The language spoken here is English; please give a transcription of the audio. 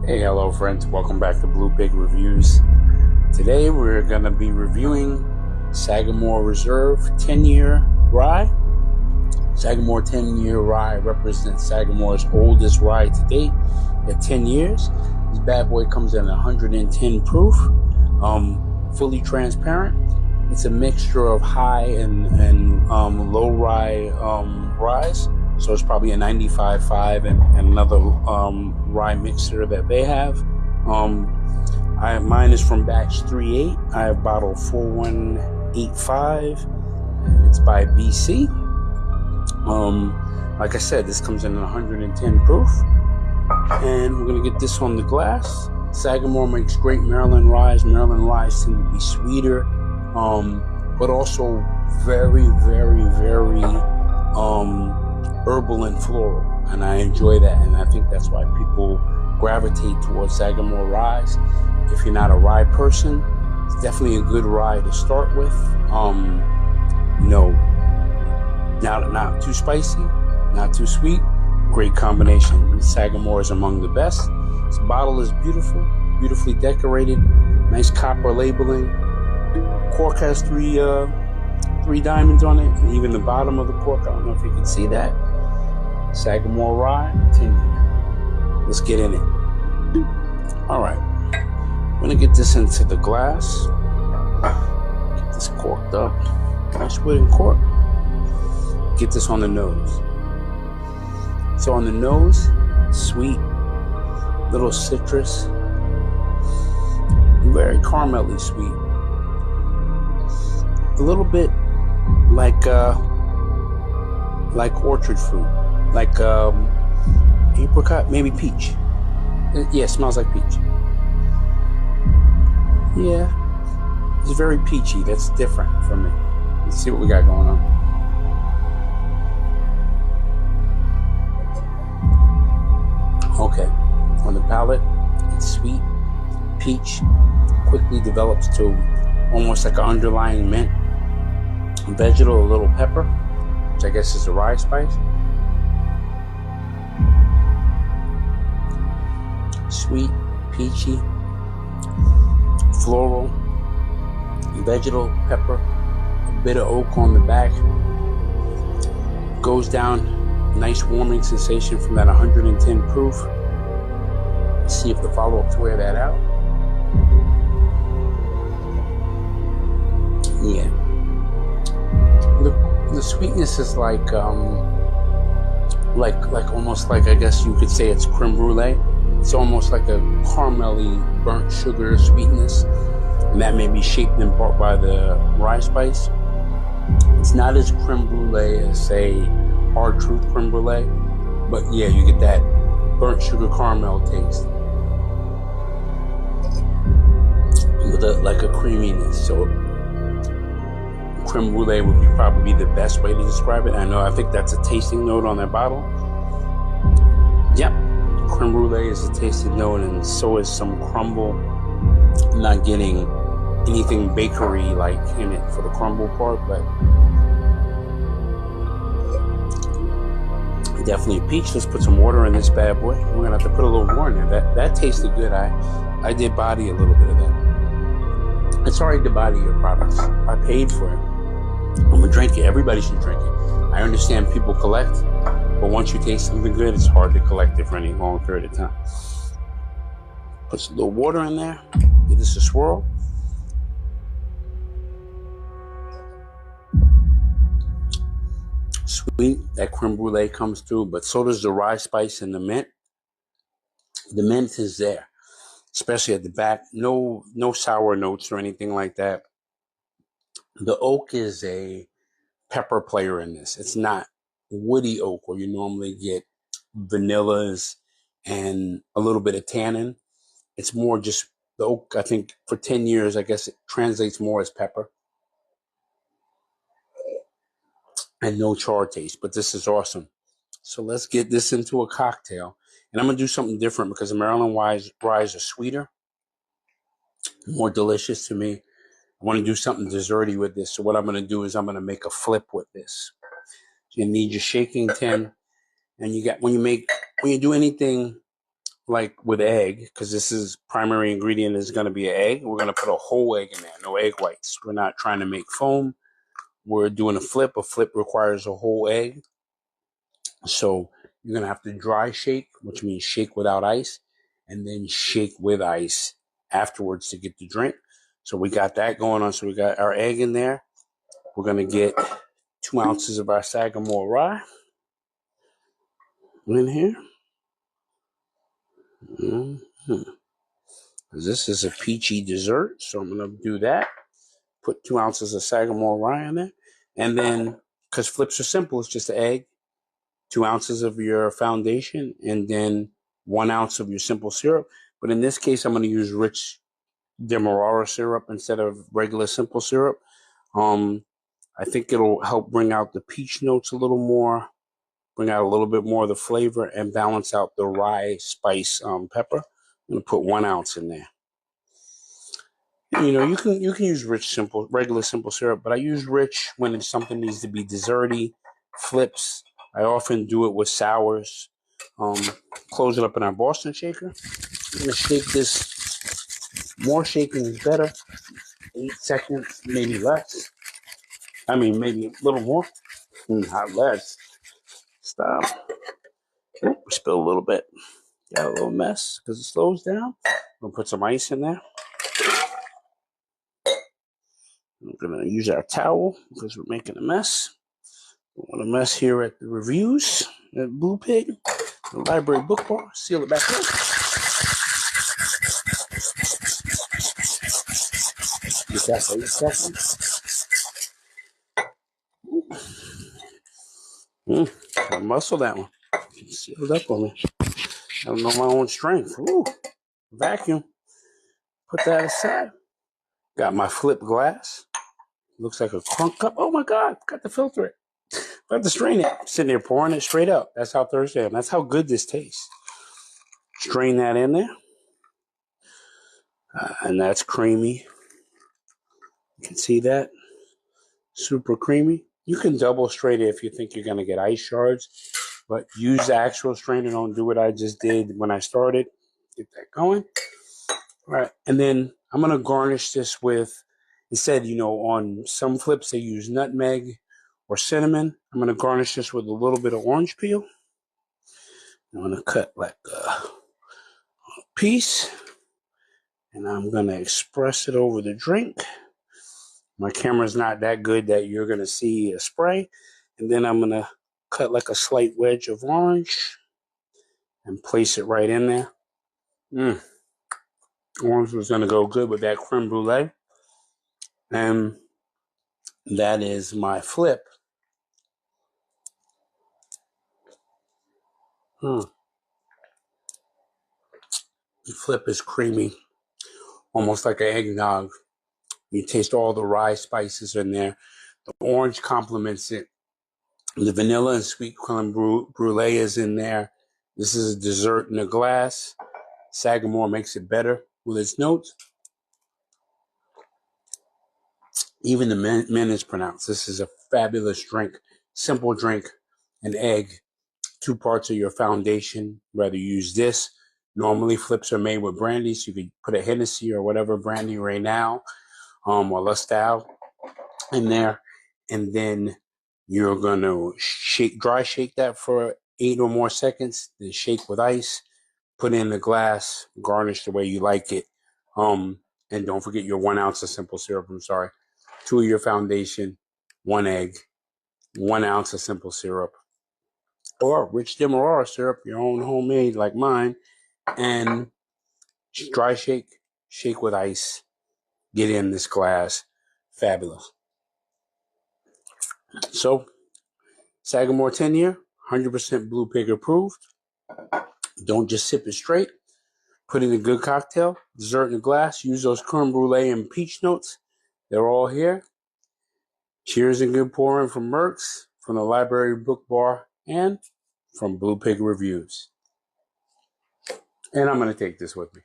Hey, hello friends, welcome back to Blue Pig Reviews. Today we're going to be reviewing Sagamore Reserve 10-year rye. Sagamore 10-year rye represents Sagamore's oldest rye to date at 10 years. This bad boy comes in 110 proof, fully transparent. It's a mixture of high and low rye ryes. So it's probably a 95.5 and another rye mixer that they have. Mine is from batch 38. I have bottle 4185. It's by BC. Like I said, this comes in 110 proof. And we're going to get this on the glass. Sagamore makes great Maryland ryes. Maryland ryes tend to be sweeter, but also very, very, very herbal and floral, and I enjoy that, and I think that's why people gravitate towards Sagamore ryes. If you're not a rye person, it's definitely a good rye to start with. Not too spicy, not too sweet. Great combination. Sagamore is among the best. This bottle is beautiful, beautifully decorated, nice copper labeling. Cork has three diamonds on it, and even the bottom of the cork, I don't know if you can see that. Sagamore Rye, 10 year. Let's get in it. All right, I'm gonna get this into the glass. Get this corked up. Nice wooden cork. Get this on the nose. So on the nose, sweet, little citrus, very caramelly sweet. A little bit like orchard fruit, like apricot, maybe peach. Yeah, it smells like peach. Yeah, it's very peachy. That's different for me. Let's see what we got going on. Okay, on the palate, it's sweet, peach, quickly develops to almost like an underlying mint. Vegetal, a little pepper, which I guess is a rye spice. Sweet, peachy, floral, vegetal, pepper, a bit of oak on the back. Goes down, nice warming sensation from that 110 proof. Let's see if the follow-ups wear that out. Yeah. The sweetness is like almost like, I guess you could say it's creme brulee. It's almost like a caramelly burnt sugar sweetness, and that may be shaped in part by the rye spice. It's not as creme brulee as, say, hard truth creme brulee, but yeah, you get that burnt sugar caramel taste with like a creaminess. So creme brulee would be probably the best way to describe it. I think that's a tasting note on that bottle. Yep, creme brulee is a tasting note, and so is some crumble. I'm not getting anything bakery like in it for the crumble part, but definitely peach. Let's put some water in this bad boy. We're gonna have to put a little more in there. That tasted good. I did body a little bit of that. It's alright to body your products. I paid for it. I'm gonna drink it. Everybody should drink it. I understand people collect, but once you taste something good, it's hard to collect it for any long period of time. Put some little water in there. Give this a swirl. Sweet, that creme brulee comes through, but so does the rye spice and the mint. The mint is there, especially at the back. No sour notes or anything like that. The oak is a pepper player in this. It's not woody oak where you normally get vanillas and a little bit of tannin. It's more just the oak. I think for 10 years, I guess it translates more as pepper. And no char taste, but this is awesome. So let's get this into a cocktail. And I'm going to do something different because the Maryland ryes are sweeter, more delicious to me. I want to do something desserty with this. So what I'm going to do is I'm going to make a flip with this. So you need your shaking tin, and you got when you do anything like with egg, because this is primary ingredient is going to be an egg. We're going to put a whole egg in there, no egg whites. We're not trying to make foam. We're doing a flip. A flip requires a whole egg. So you're going to have to dry shake, which means shake without ice, and then shake with ice afterwards to get the drink. So we got that going on. So we got our egg in there. We're going to get 2 ounces of our Sagamore Rye in here. This is a peachy dessert, so I'm going to do that. Put 2 ounces of Sagamore Rye in there. And then, because flips are simple, it's just an egg, 2 ounces of your foundation, and then 1 ounce of your simple syrup. But in this case, I'm going to use rich Demerara syrup instead of regular simple syrup. I think it'll help bring out the peach notes a little more, bring out a little bit more of the flavor, and balance out the rye spice pepper. I'm going to put 1 ounce in there. You know, you can use regular simple syrup, but I use rich when something needs to be desserty. Flips, I often do it with sours. Close it up in our Boston shaker. I'm going to shake this. More shaking is better. 8 seconds, maybe less. I mean, maybe a little more. Not less. Stop. Oop, spill a little bit. Got a little mess because it slows down. I'm going to put some ice in there. We're going to use our towel because we're making a mess. Don't want a mess here at the reviews at Blue Pig, the library book bar. Seal it back in. Get that for 8 seconds. I muscle that one. Sealed up on me. I don't know my own strength. Ooh, vacuum. Put that aside. Got my flip glass. Looks like a crunk cup. Oh my God, got to filter it. I have to strain it. Sitting there pouring it straight up. That's how thirsty I am. That's how good this tastes. Strain that in there. And that's creamy. You can see that. Super creamy. You can double strain it if you think you're going to get ice shards. But use the actual strainer. Don't do what I just did when I started. Get that going. All right. And then I'm going to garnish this with, instead, you know, on some flips they use nutmeg or cinnamon. I'm going to garnish this with a little bit of orange peel. I'm going to cut like a piece. And I'm going to express it over the drink. My camera's not that good that you're going to see a spray. And then I'm going to cut like a slight wedge of orange and place it right in there. Orange was going to go good with that creme brulee. And that is my flip. The flip is creamy, almost like an eggnog. You taste all the rye spices in there. The orange complements it. The vanilla and sweet creme brulee is in there. This is a dessert in a glass. Sagamore makes it better with its notes. Even the men is pronounced. This is a fabulous drink. Simple drink. An egg. 2 parts of your foundation. Rather use this. Normally flips are made with brandy, so you could put a Hennessy or whatever brandy right now, or Lustal in there, and then you're gonna dry shake that for 8 or more seconds. Then shake with ice. Put in the glass. Garnish the way you like it. And don't forget your 1 ounce of simple syrup. 2 of your foundation, 1 egg, 1 ounce of simple syrup, or rich Demerara syrup, your own homemade like mine, and dry shake, shake with ice, get in this glass. Fabulous. So, Sagamore 10-year, 100% Blue Pig approved. Don't just sip it straight. Put in a good cocktail, dessert in a glass. Use those creme brulee and peach notes. They're all here. Cheers and good pouring from Merck's, from the Library Book Bar, and from Blue Pig Reviews. And I'm going to take this with me.